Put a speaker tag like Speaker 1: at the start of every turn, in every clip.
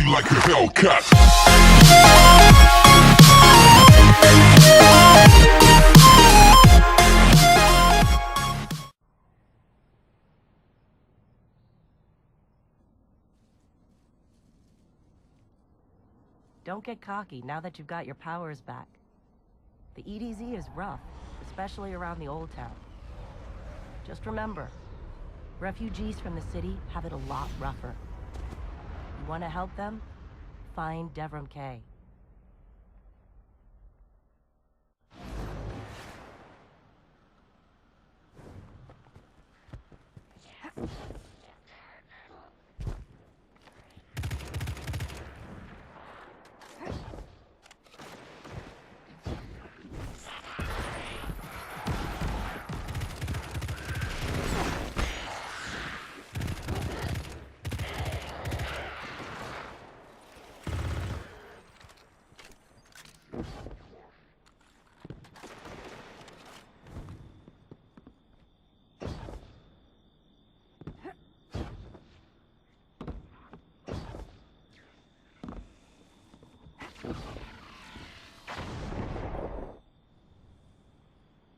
Speaker 1: me like a Hellcat.
Speaker 2: Don't get cocky now that you've got your powers back. The EDZ is rough, especially around the Old Town. Just remember, refugees from the city have it a lot rougher. You want to help them? Find Devrim K.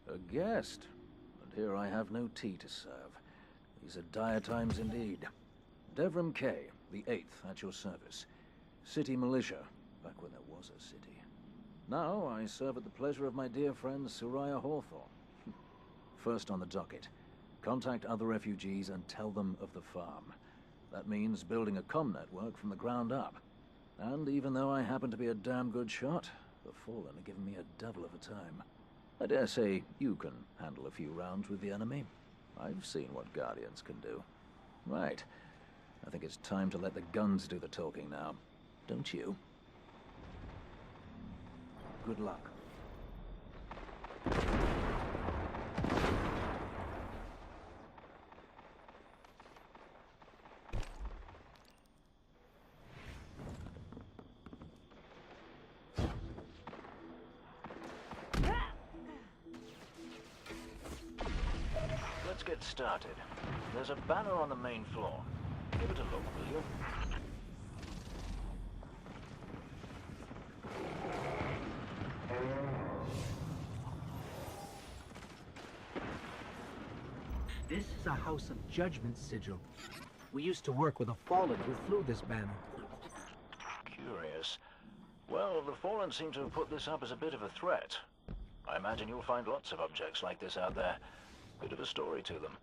Speaker 3: A guest, and here I have no tea to serve. These are dire times indeed. Devrim K, the 8th, at your service. City militia, back when there was a city. Now I serve at the pleasure of my dear friend Soraya Hawthorne. First on the docket, contact other refugees and tell them of the farm. That means building a comm network from the ground up. And even though I happen to be a damn good shot, the Fallen are giving me a devil of a time. I dare say you can handle a few rounds with the enemy. I've seen what Guardians can do. Right. I think it's time to let the guns do the talking now. Don't you? Good luck. Let's get started. There's a banner on the main floor. Give it a look, will you?
Speaker 4: This is a House of Judgment sigil. We used to work with a Fallen who flew this banner.
Speaker 3: Curious. Well, the Fallen seem to have put this up as a bit of a threat. I imagine you'll find lots of objects like this out there. Bit of a story to them.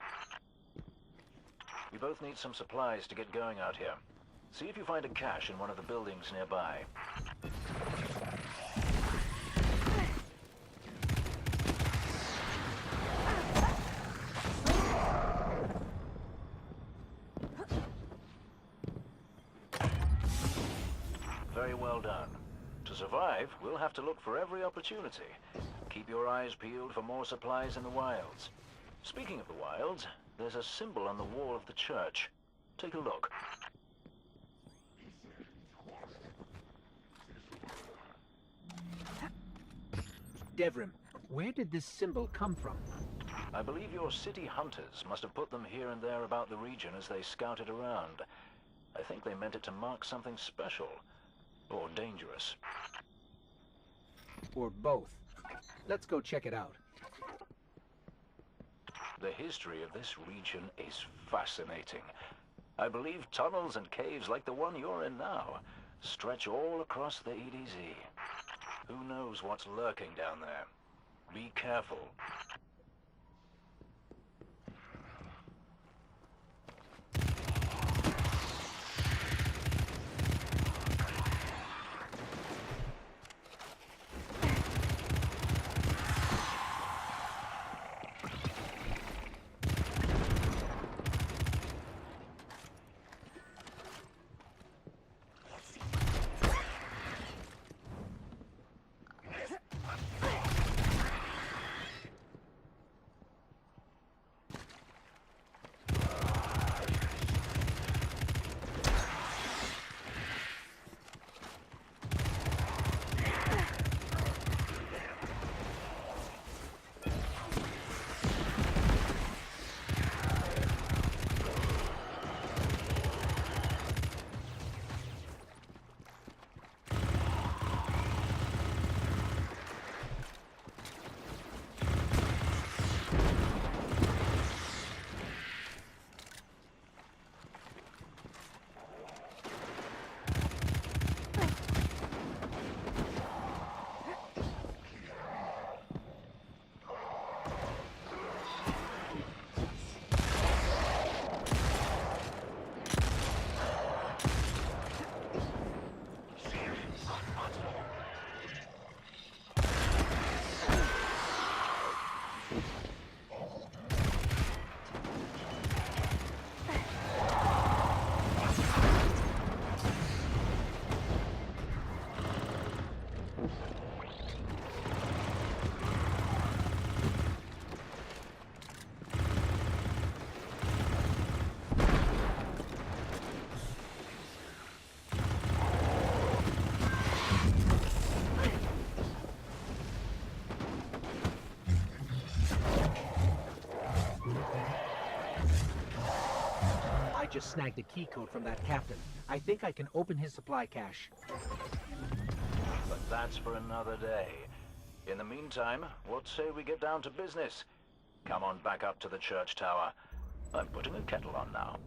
Speaker 3: We both need some supplies to get going out here. See if you find a cache in one of the buildings nearby. Very well done. To survive, we'll have to look for every opportunity. Keep your eyes peeled for more supplies in the wilds. Speaking of the wilds, there's a symbol on the wall of the church. Take a look.
Speaker 4: Devrim, where did this symbol come from?
Speaker 3: I believe your city hunters must have put them here and there about the region as they scouted around. I think they meant it to mark something special. Or dangerous.
Speaker 4: Or both. Let's go check it out.
Speaker 3: The history of this region is fascinating. I believe tunnels and caves like the one you're in now stretch all across the EDZ. Who knows what's lurking down there? Be careful.
Speaker 4: just snagged a key code from that captain. I think I can open his supply cache.
Speaker 3: But that's for another day. In the meantime, what say we get down to business? Come on back up to the church tower. I'm putting a kettle on now.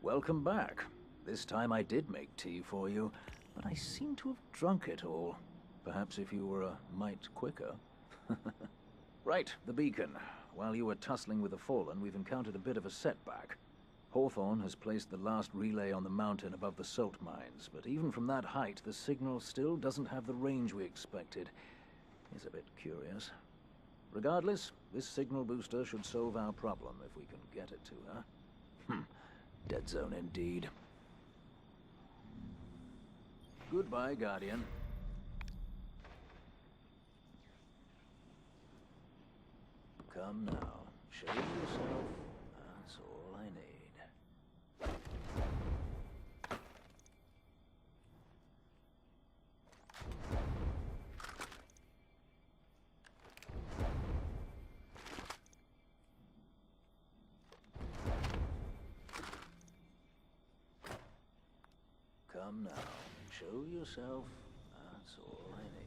Speaker 3: Welcome back. This time I did make tea for you, but I seem to have drunk it all. Perhaps if you were a mite quicker. Right, the beacon. While you were tussling with the Fallen, we've encountered a bit of a setback. Hawthorne has placed the last relay on the mountain above the salt mines, but even from that height, the signal still doesn't have the range we expected. It's a bit curious. Regardless, this signal booster should solve our problem if we can get it to her. Dead zone indeed. Goodbye, Guardian. Come now, show yourself. That's all I need. Come now, show yourself. That's all I need.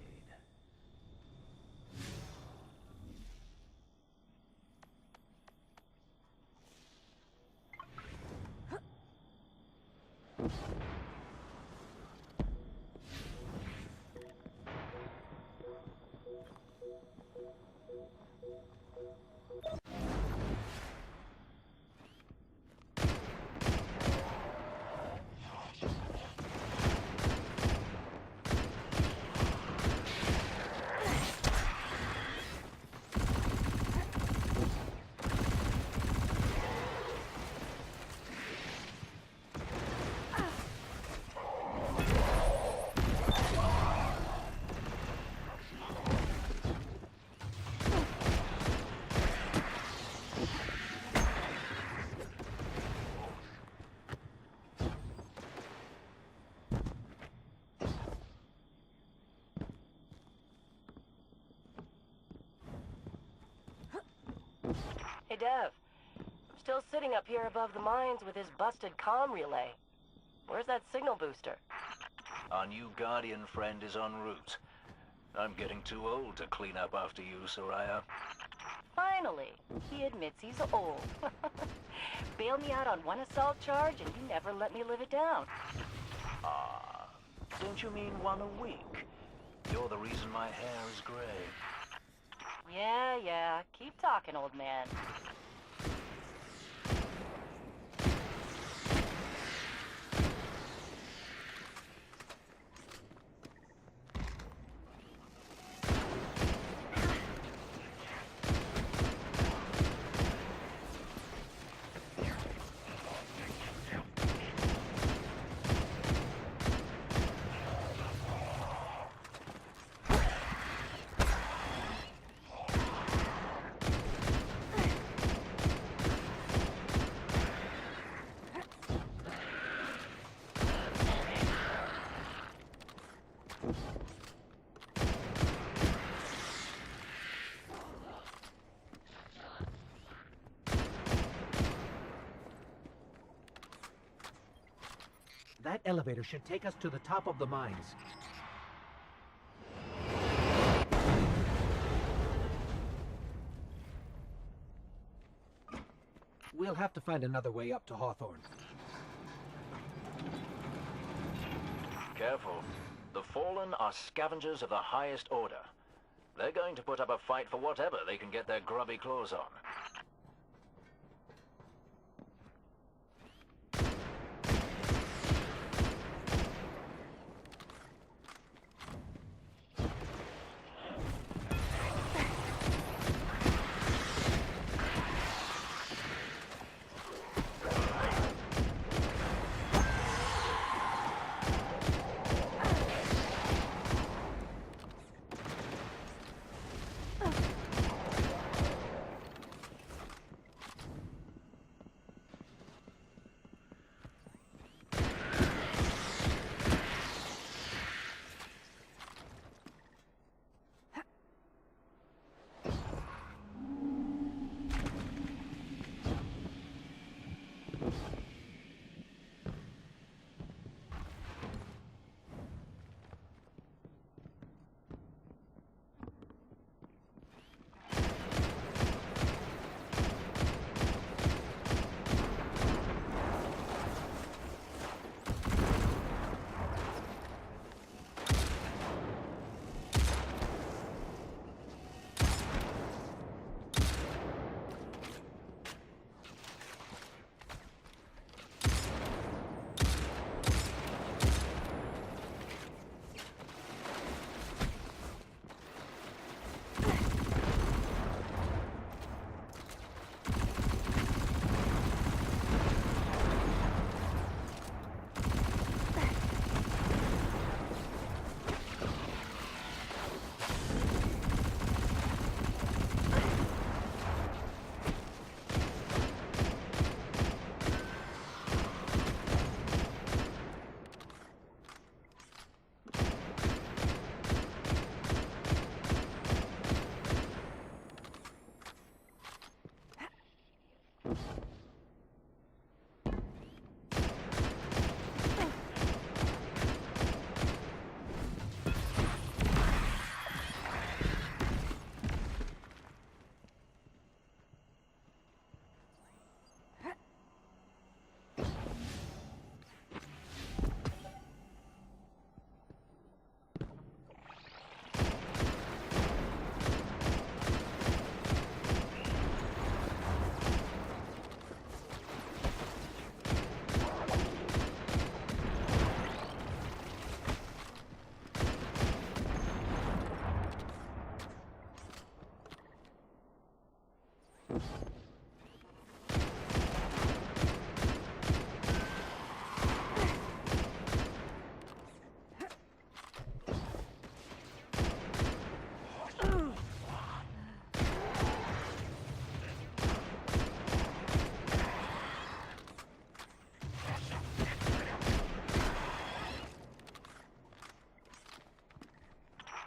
Speaker 2: Hey, Dev. I'm still sitting up here above the mines with his busted comm relay. Where's that signal booster?
Speaker 3: Our new Guardian friend is en route. I'm getting too old to clean up after you, Soraya.
Speaker 2: Finally, he admits he's old. Bailed me out on one assault charge, and you never let me live it down.
Speaker 3: Ah, don't you mean one a week? You're the reason my hair is gray.
Speaker 2: Yeah. Keep talking, old man.
Speaker 4: That elevator should take us to the top of the mines. We'll have to find another way up to Hawthorne.
Speaker 3: Careful. The Fallen are scavengers of the highest order. They're going to put up a fight for whatever they can get their grubby claws on.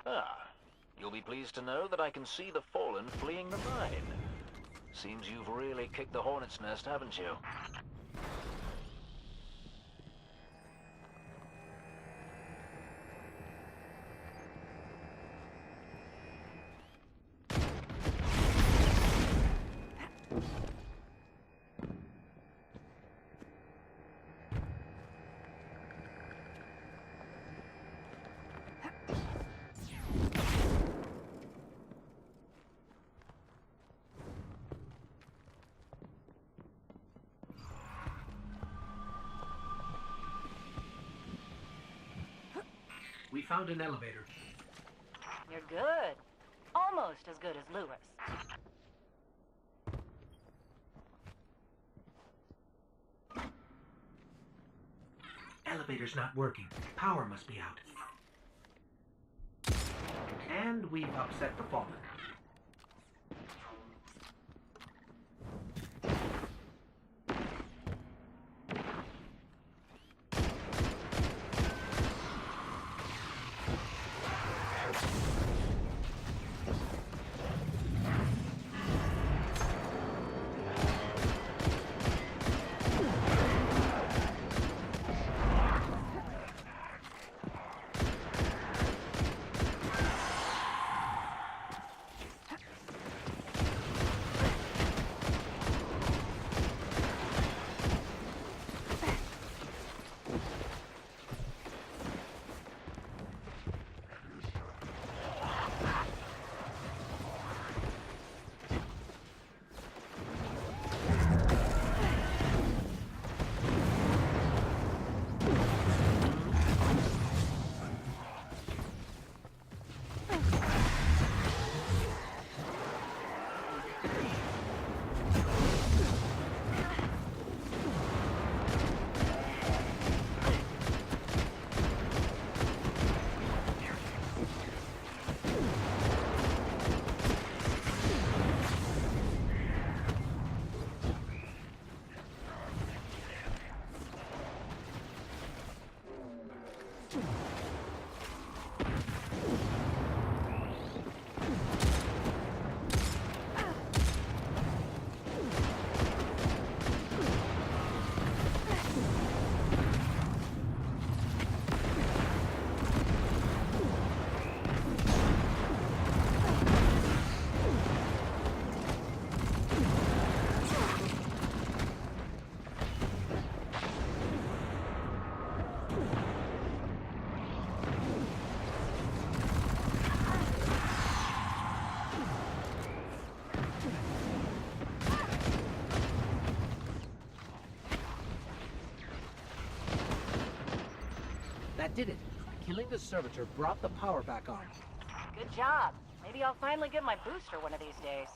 Speaker 3: Ah, you'll be pleased to know that I can see the Fallen fleeing the mine. Seems you've really kicked the hornet's nest, haven't you?
Speaker 4: We found an elevator.
Speaker 2: You're good. Almost as good as Lewis.
Speaker 4: Elevator's not working. Power must be out. And we've upset the Fallen. That did it. Killing the servitor brought the power back on.
Speaker 2: Good job. Maybe I'll finally get my booster one of these days.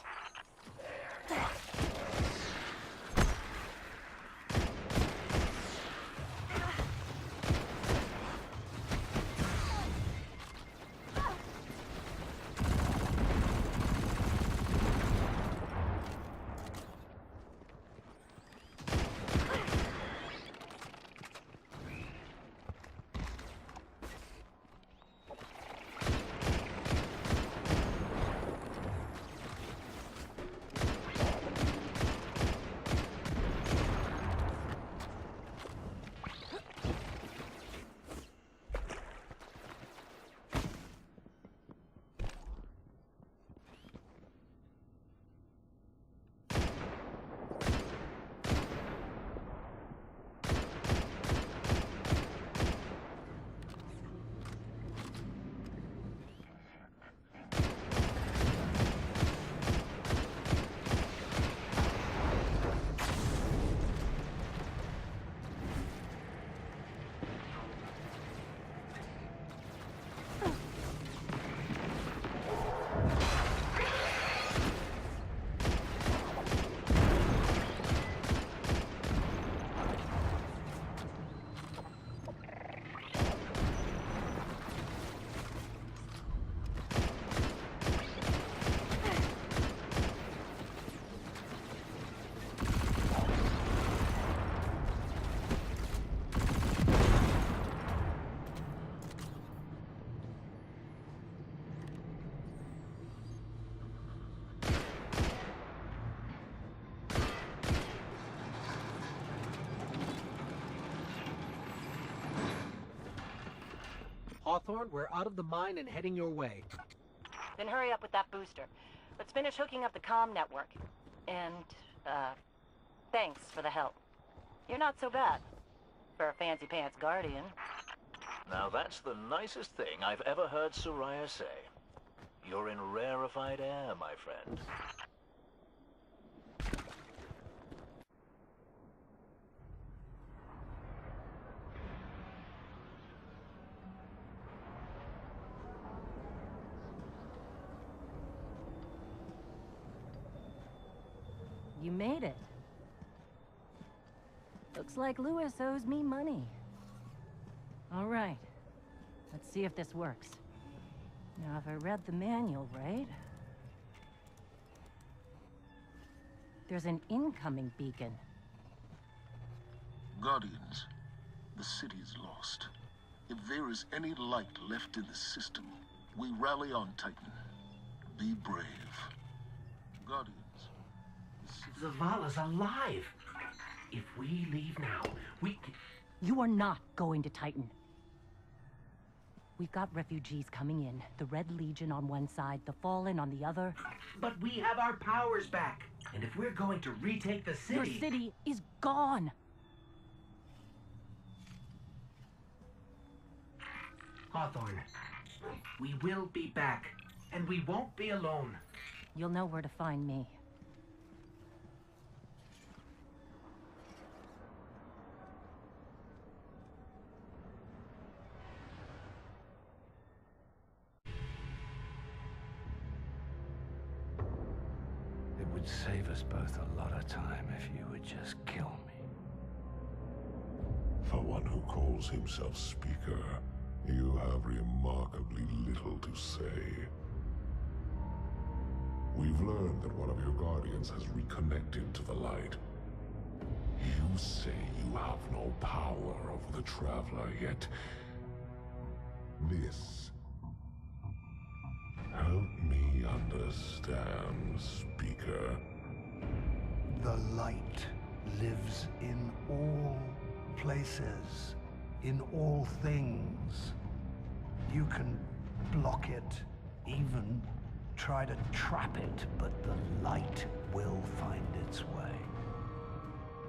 Speaker 4: Hawthorne, we're out of the mine and heading your way.
Speaker 2: Then hurry up with that booster. Let's finish hooking up the comm network. And, thanks for the help. You're not so bad. For a fancy pants guardian.
Speaker 3: Now that's the nicest thing I've ever heard Soraya say. You're in rarefied air, my friend.
Speaker 2: You made it. Looks like Lewis owes me money. All right. Let's see if this works. Now, if I read the manual right... There's an incoming beacon.
Speaker 1: Guardians, the city is lost. If there is any light left in the system, we rally on Titan. Be brave. Guardians.
Speaker 4: Zavala's alive! If we leave now, we can...
Speaker 2: You are not going to Titan. We've got refugees coming in. The Red Legion on one side, the Fallen on the other.
Speaker 4: But we have our powers back. And if we're going to retake the city...
Speaker 2: Your city is gone!
Speaker 4: Hawthorne, we will be back. And we won't be alone.
Speaker 2: You'll know where to find me.
Speaker 5: It would save us both a lot of time if you would just kill me.
Speaker 6: For one who calls himself Speaker, you have remarkably little to say. We've learned that one of your Guardians has reconnected to the light. You say you have no power over the Traveler, yet... This... Help me understand, Speaker.
Speaker 5: The light lives in all places, in all things. You can block it, even try to trap it, but the light will find its way.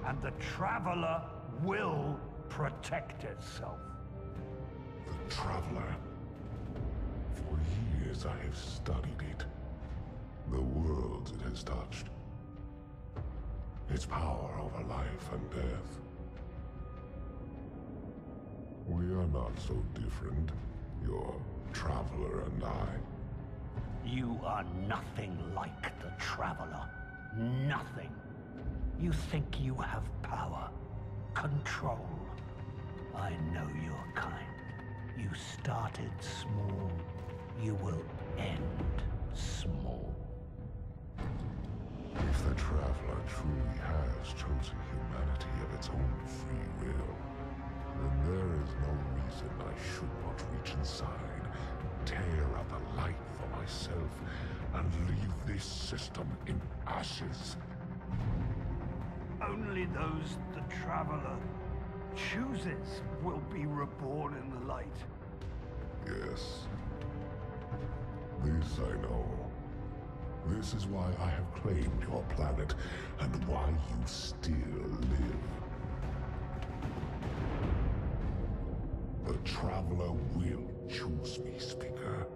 Speaker 5: And the Traveler will protect itself.
Speaker 6: The Traveler. For years I have studied it. The worlds it has touched. Its power over life and death. We are not so different, your Traveler and I.
Speaker 5: You are nothing like the Traveler. Nothing. You think you have power, control. I know your kind. You started small. You will end small.
Speaker 6: If the Traveler truly has chosen humanity of its own free will, then there is no reason I should not reach inside, tear out the light for myself, and leave this system in ashes.
Speaker 5: Only those the Traveler chooses will be reborn in the light.
Speaker 6: Yes. This I know. This is why I have claimed your planet, and why you still live. The Traveler will choose me, Speaker.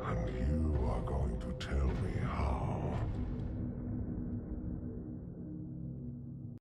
Speaker 6: And you are going to tell me how.